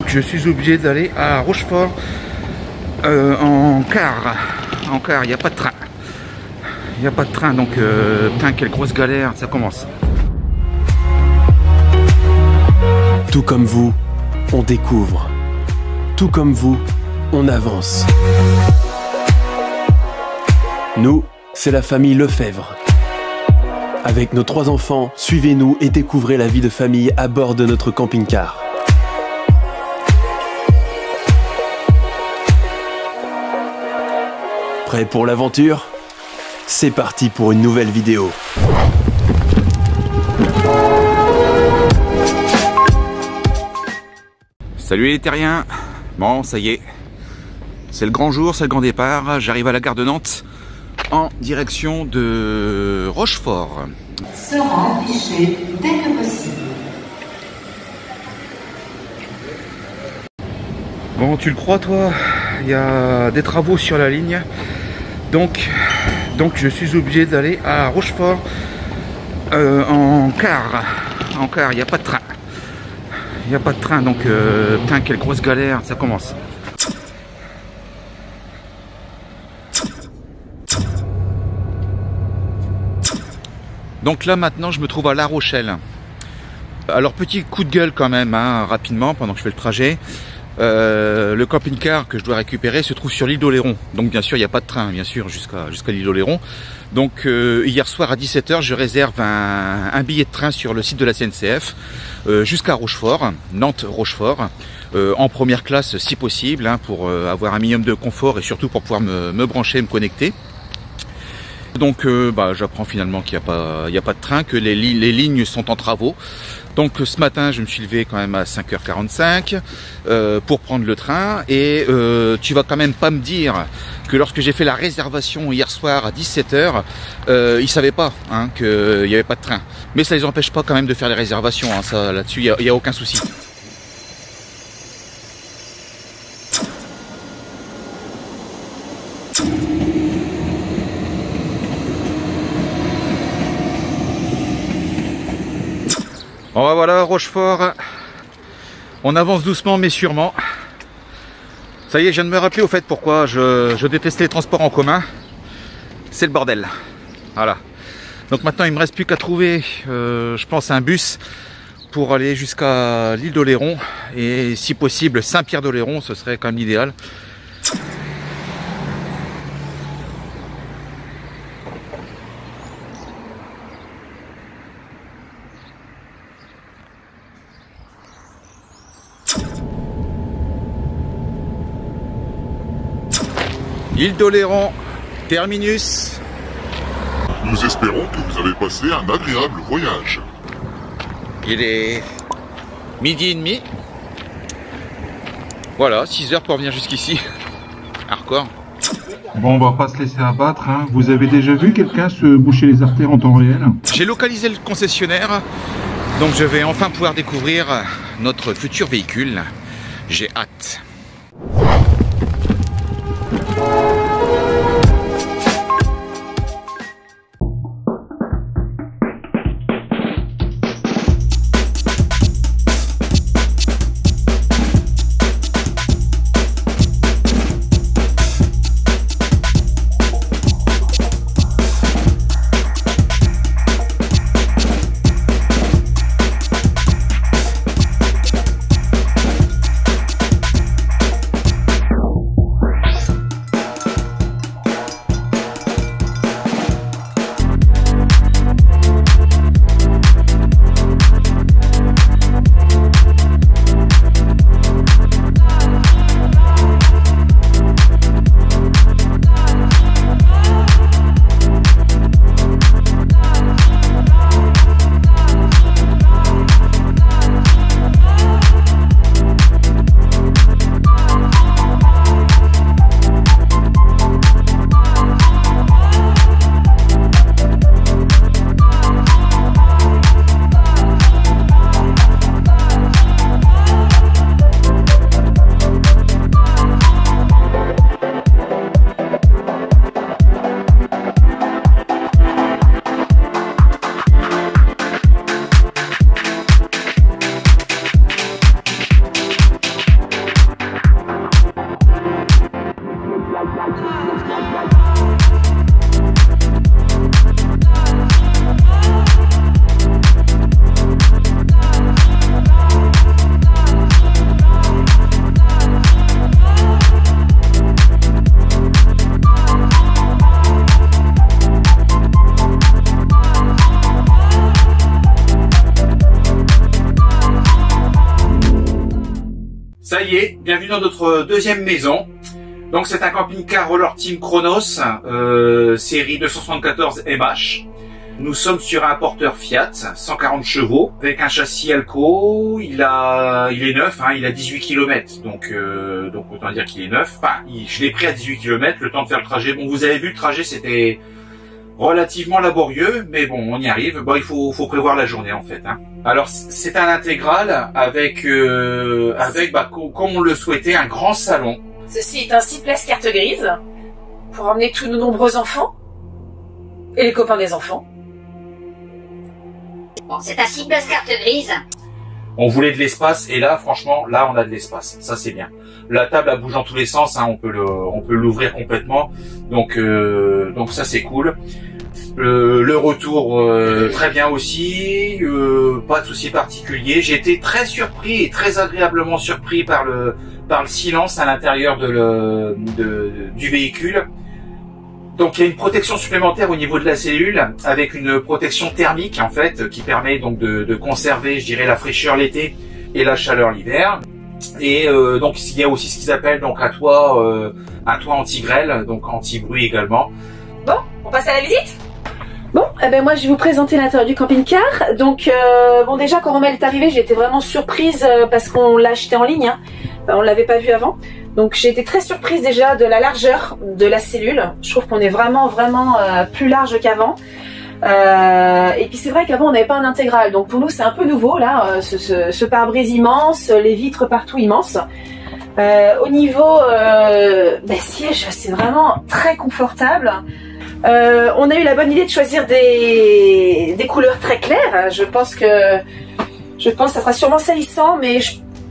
je suis obligé d'aller à Rochefort en car. En car, il n'y a pas de train. Il n'y a pas de train, donc putain, quelle grosse galère, ça commence. Tout comme vous, on découvre. Tout comme vous, on avance. Nous, c'est la famille Lefebvre. Avec nos 3 enfants, suivez-nous et découvrez la vie de famille à bord de notre camping-car. Prêt pour l'aventure? C'est parti pour une nouvelle vidéo. Salut les terriens. Bon, ça y est. C'est le grand jour, c'est le grand départ. J'arrive à la gare de Nantes en direction de Rochefort. Sera affiché dès que possible. Bon, tu le crois toi? Il y a des travaux sur la ligne. Donc je suis obligé d'aller à Rochefort en car. En car, il n'y a pas de train. Il n'y a pas de train, donc putain, quelle grosse galère, ça commence. Donc là maintenant je me trouve à La Rochelle. Alors petit coup de gueule quand même, hein, rapidement pendant que je fais le trajet. Le camping-car que je dois récupérer se trouve sur l'île d'Oléron. Donc bien sûr il n'y a pas de train bien sûr jusqu'à l'île d'Oléron. Donc hier soir à 17 h je réserve un billet de train sur le site de la SNCF jusqu'à Rochefort, Nantes-Rochefort, en première classe si possible, hein, pour avoir un minimum de confort et surtout pour pouvoir me brancher, me connecter. Donc j'apprends finalement qu'il n'y a pas de train, que les lignes sont en travaux. Donc ce matin je me suis levé quand même à 5 h 45 pour prendre le train. Et tu vas quand même pas me dire que lorsque j'ai fait la réservation hier soir à 17 h ils ne savaient pas, hein, qu'il n'y avait pas de train. Mais ça ne les empêche pas quand même de faire les réservations, hein, ça là-dessus il n'y a aucun souci. Bon voilà, Rochefort, on avance doucement mais sûrement. Ça y est, je viens de me rappeler au fait pourquoi je détestais les transports en commun. C'est le bordel. Voilà. Donc maintenant il me reste plus qu'à trouver, je pense, un bus pour aller jusqu'à l'île d'Oléron. Et si possible Saint-Pierre-d'Oléron, ce serait quand même l'idéal. Île d'Oléron, terminus. Nous espérons que vous avez passé un agréable voyage. Il est 12h30. Voilà, 6 h pour venir jusqu'ici. Hardcore. Bon, on va pas se laisser abattre, hein. Vous avez déjà vu quelqu'un se boucher les artères en temps réel? J'ai localisé le concessionnaire, donc je vais enfin pouvoir découvrir notre futur véhicule. J'ai hâte. Ça y est, bienvenue dans notre deuxième maison. Donc c'est un camping-car Roller Team Kronos, série 274 MH. Nous sommes sur un porteur Fiat, 140 chevaux, avec un châssis Alco. Il est neuf, hein, il a 18 km, donc autant dire qu'il est neuf. Enfin, je l'ai pris à 18 km, le temps de faire le trajet. Bon, vous avez vu, le trajet c'était relativement laborieux, mais bon, on y arrive. Bon, il faut prévoir la journée en fait. Hein. Alors c'est un intégral avec comme on le souhaitait, un grand salon. Ceci est un Simplex carte grise pour emmener tous nos nombreux enfants et les copains des enfants. Bon, c'est un Simplex carte grise. On voulait de l'espace et là, franchement, là, on a de l'espace. Ça, c'est bien. La table, elle bouge dans tous les sens. Hein, on peut l'ouvrir complètement. Donc ça, c'est cool. Le retour, très bien aussi. Pas de souci particulier. J'ai été très surpris et très agréablement surpris par le silence à l'intérieur du véhicule. Donc il y a une protection supplémentaire au niveau de la cellule avec une protection thermique en fait qui permet donc de conserver, je dirais, la fraîcheur l'été et la chaleur l'hiver. Et donc il y a aussi ce qu'ils appellent donc un toit anti-grêle, donc anti-bruit également. Bon, on passe à la visite. Bon, eh ben moi je vais vous présenter l'intérieur du camping-car. Donc bon, déjà quand Rommel est arrivé, j'ai été vraiment surprise parce qu'on l'a acheté en ligne. Hein. On l'avait pas vu avant. Donc j'ai été très surprise déjà de la largeur de la cellule. Je trouve qu'on est vraiment plus large qu'avant. Et puis c'est vrai qu'avant on n'avait pas un intégral. Donc pour nous c'est un peu nouveau là, ce pare-brise immense, les vitres partout immenses. Au niveau siège, c'est vraiment très confortable. On a eu la bonne idée de choisir des couleurs très claires. Je pense que ça sera sûrement salissant, mais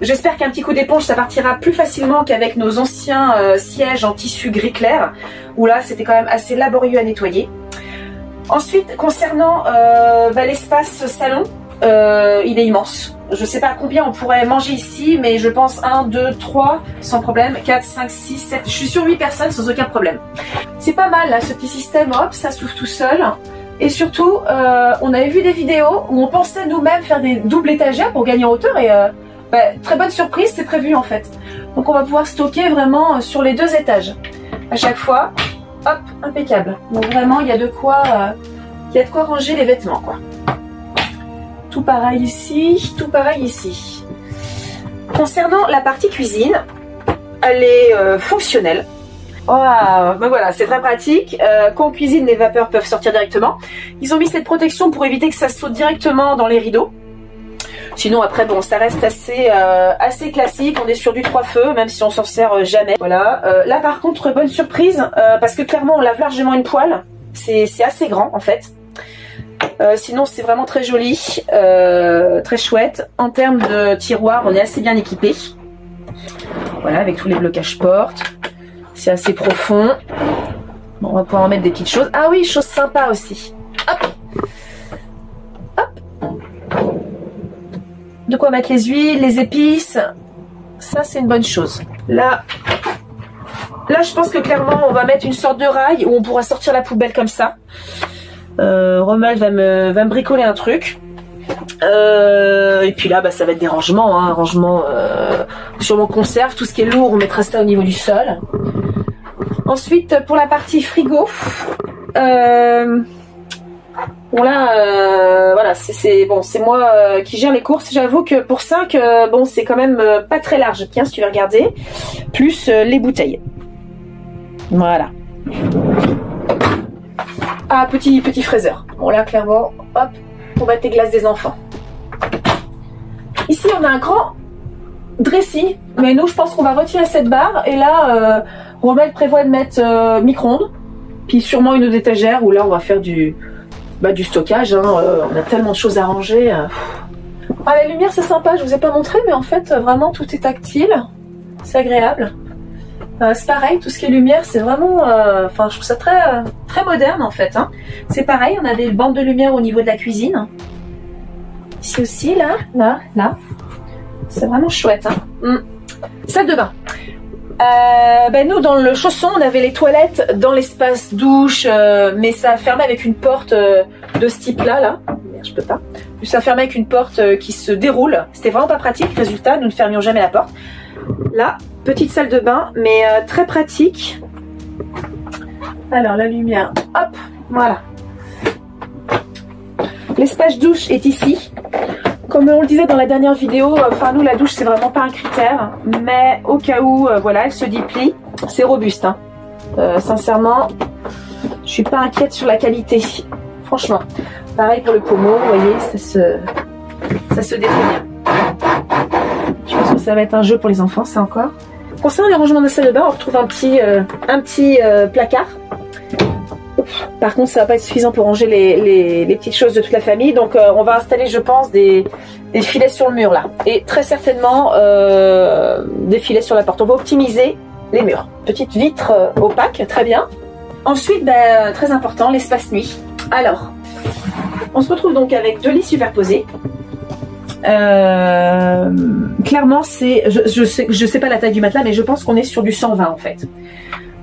j'espère qu'un petit coup d'éponge ça partira plus facilement qu'avec nos anciens sièges en tissu gris clair, où là c'était quand même assez laborieux à nettoyer. Ensuite, concernant l'espace salon, il est immense. Je sais pas à combien on pourrait manger ici, mais je pense 1, 2, 3 sans problème, 4, 5, 6, 7, je suis sur 8 personnes sans aucun problème. C'est pas mal là, ce petit système, hop, ça s'ouvre tout seul. Et surtout, on avait vu des vidéos où on pensait nous-mêmes faire des doubles étagères pour gagner en hauteur et très bonne surprise, c'est prévu en fait. Donc on va pouvoir stocker vraiment sur les 2 étages. À chaque fois, hop, impeccable. Donc vraiment, il y a de quoi ranger les vêtements, quoi. Tout pareil ici, tout pareil ici. Concernant la partie cuisine, elle est fonctionnelle. Ben voilà, c'est très pratique. Quand on cuisine, les vapeurs peuvent sortir directement. Ils ont mis cette protection pour éviter que ça saute directement dans les rideaux. Sinon après bon, ça reste assez classique. On est sur du 3 feux, même si on s'en sert jamais. Voilà. Là par contre, bonne surprise parce que clairement on lave largement une poêle. C'est assez grand en fait. Sinon c'est vraiment très joli, très chouette. En termes de tiroirs, on est assez bien équipé. Voilà, avec tous les blocages portes. C'est assez profond. Bon, on va pouvoir en mettre des petites choses. Ah oui, chose sympa aussi. Hop, hop. De quoi mettre les huiles, les épices. Ça c'est une bonne chose. Là je pense que clairement on va mettre une sorte de rail où on pourra sortir la poubelle comme ça. Rommel va me bricoler un truc. Et puis là ça va être des rangements, hein, rangements sur mon conserve, tout ce qui est lourd on mettra ça au niveau du sol. Ensuite pour la partie frigo, bon là voilà, c'est moi qui gère les courses. J'avoue que pour 5 bon c'est quand même pas très large, tiens si tu veux regarder, plus les bouteilles. Voilà. Ah, petit fraiseur. Bon là clairement, hop, pour mettre les glaces des enfants. Ici on a un grand dressing, mais nous je pense qu'on va retirer cette barre et là Rommel prévoit de mettre micro-ondes, puis sûrement une autre étagère où là on va faire du stockage, hein, on a tellement de choses à ranger. Ah, la lumière c'est sympa, je vous ai pas montré, mais en fait vraiment tout est tactile, c'est agréable. C'est pareil, tout ce qui est lumière, c'est vraiment, je trouve ça très moderne en fait. Hein. C'est pareil, on a des bandes de lumière au niveau de la cuisine. Ici aussi, là. C'est vraiment chouette. Hein. Salle de bain. Nous, dans le chausson, on avait les toilettes dans l'espace douche, mais ça fermait avec une porte de ce type-là. Merde, je peux pas. Ça fermait avec une porte qui se déroule. C'était vraiment pas pratique. Résultat, nous ne fermions jamais la porte. Là, petite salle de bain, mais très pratique. Alors la lumière, hop, voilà. L'espace douche est ici. Comme on le disait dans la dernière vidéo, enfin nous la douche c'est vraiment pas un critère, mais au cas où, voilà, elle se déplie, c'est robuste. Hein. Sincèrement, je suis pas inquiète sur la qualité, franchement. Pareil pour le pommeau, vous voyez, ça se défait bien. Je pense que ça va être un jeu pour les enfants, ça encore. Concernant les rangements de la salle de bain, on retrouve un petit placard. Par contre, ça va pas être suffisant pour ranger les petites choses de toute la famille. Donc, on va installer, je pense, des filets sur le mur là. Et très certainement, des filets sur la porte. On va optimiser les murs. Petite vitre opaque, très bien. Ensuite, très important, l'espace nuit. Alors, on se retrouve donc avec 2 lits superposés. Clairement, c'est, je sais pas la taille du matelas, mais je pense qu'on est sur du 120 en fait.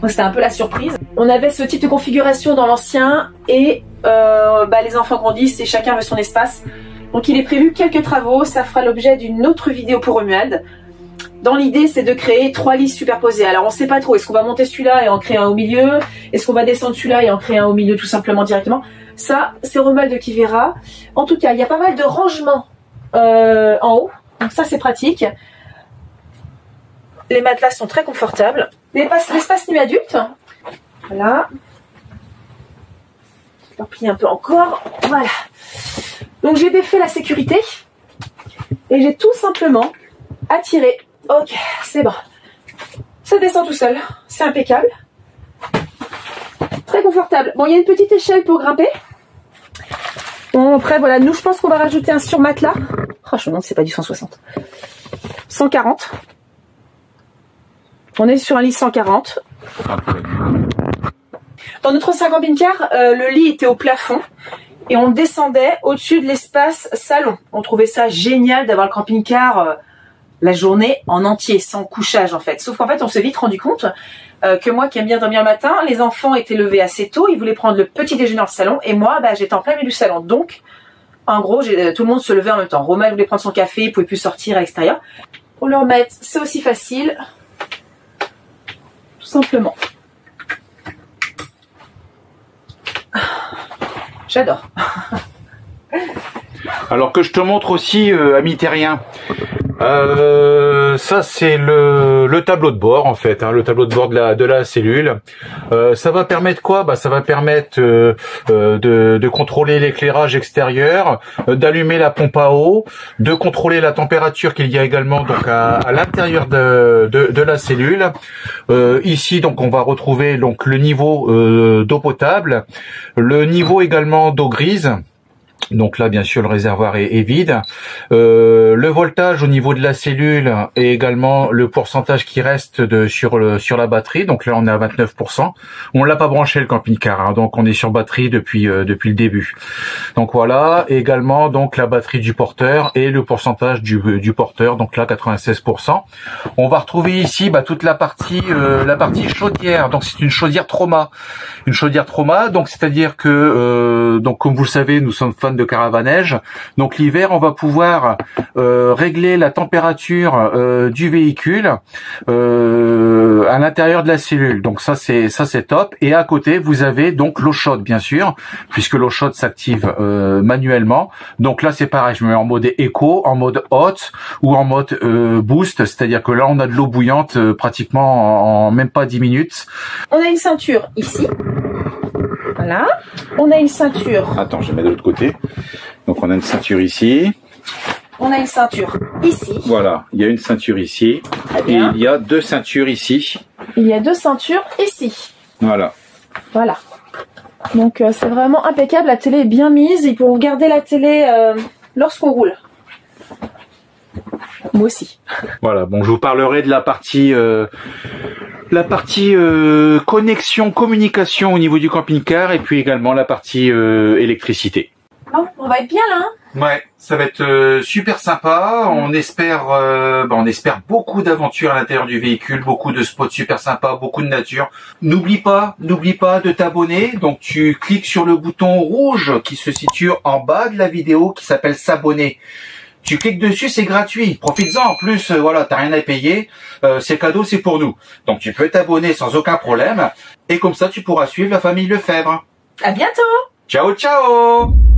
C'était un peu la surprise. On avait ce type de configuration dans l'ancien et les enfants grandissent et chacun veut son espace. Donc il est prévu quelques travaux, ça fera l'objet d'une autre vidéo pour Romuald. Dans l'idée, c'est de créer 3 lits superposés. Alors on sait pas trop, est-ce qu'on va monter celui-là et en créer un au milieu? Est-ce qu'on va descendre celui-là et en créer un au milieu tout simplement directement? Ça, c'est Romuald qui verra. En tout cas, il y a pas mal de rangements en haut. Donc ça, c'est pratique. Les matelas sont très confortables. L'espace nuit adulte, voilà. Je vais replier un peu encore, voilà. Donc j'ai défait la sécurité et j'ai tout simplement attiré. Ok, c'est bon. Ça descend tout seul, c'est impeccable. Très confortable. Bon, il y a une petite échelle pour grimper. Bon, après, voilà, nous, je pense qu'on va rajouter un surmatelas. Oh, je me demande si c'est pas du 160. 140. On est sur un lit 140. Dans notre ancien camping-car, le lit était au plafond et on descendait au-dessus de l'espace salon. On trouvait ça génial d'avoir le camping-car la journée en entier, sans couchage en fait. Sauf qu'en fait, on s'est vite rendu compte que moi qui aime bien dormir le matin, les enfants étaient levés assez tôt, ils voulaient prendre le petit déjeuner dans le salon et moi, j'étais en plein milieu du salon. Donc, en gros, tout le monde se levait en même temps. Romain voulait prendre son café, il pouvait plus sortir à l'extérieur. Pour le remettre, c'est aussi facile. Tout simplement. J'adore. Alors que je te montre aussi, ami terrien, ça c'est le tableau de bord en fait, hein, le tableau de bord de la cellule. Ça va permettre quoi? Ça va permettre de contrôler l'éclairage extérieur, d'allumer la pompe à eau, de contrôler la température qu'il y a également donc à l'intérieur de la cellule. Ici donc on va retrouver donc le niveau d'eau potable, le niveau également d'eau grise. Donc là, bien sûr, le réservoir est vide. Le voltage au niveau de la cellule et également le pourcentage qui reste sur la batterie. Donc là, on est à 29%. On l'a pas branché le camping-car, hein, donc on est sur batterie depuis le début. Donc voilà, et également donc la batterie du porteur et le pourcentage du porteur. Donc là, 96%. On va retrouver ici toute la partie chaudière. Donc c'est une chaudière Trauma. Une chaudière Trauma. Donc c'est-à-dire que donc comme vous le savez, nous sommes fans de caravanège. Donc l'hiver, on va pouvoir régler la température du véhicule à l'intérieur de la cellule. Donc ça c'est top. Et à côté, vous avez donc l'eau chaude, bien sûr, puisque l'eau chaude s'active manuellement. Donc là, c'est pareil. Je me mets en mode éco, en mode hot ou en mode boost. C'est-à-dire que là, on a de l'eau bouillante pratiquement en même pas 10 minutes. On a une ceinture ici. Voilà. On a une ceinture. Attends, je vais mettre de l'autre côté. Donc on a une ceinture ici. On a une ceinture ici. Voilà, il y a une ceinture ici. Et il y a 2 ceintures ici. Il y a 2 ceintures ici. Voilà. Voilà. Donc c'est vraiment impeccable. La télé est bien mise. Ils pourront regarder la télé lorsqu'on roule. Moi aussi. Voilà, bon, je vous parlerai de la partie connexion, communication au niveau du camping-car et puis également la partie électricité. Bon, on va être bien là, hein? Ouais, ça va être super sympa. On espère beaucoup d'aventures à l'intérieur du véhicule, beaucoup de spots super sympas, beaucoup de nature. N'oublie pas de t'abonner. Donc tu cliques sur le bouton rouge qui se situe en bas de la vidéo qui s'appelle s'abonner. Tu cliques dessus, c'est gratuit. Profites-en. En plus, voilà, t'as rien à payer. C'est cadeau, c'est pour nous. Donc tu peux t'abonner sans aucun problème. Et comme ça, tu pourras suivre la famille Lefebvre. À bientôt. Ciao, ciao!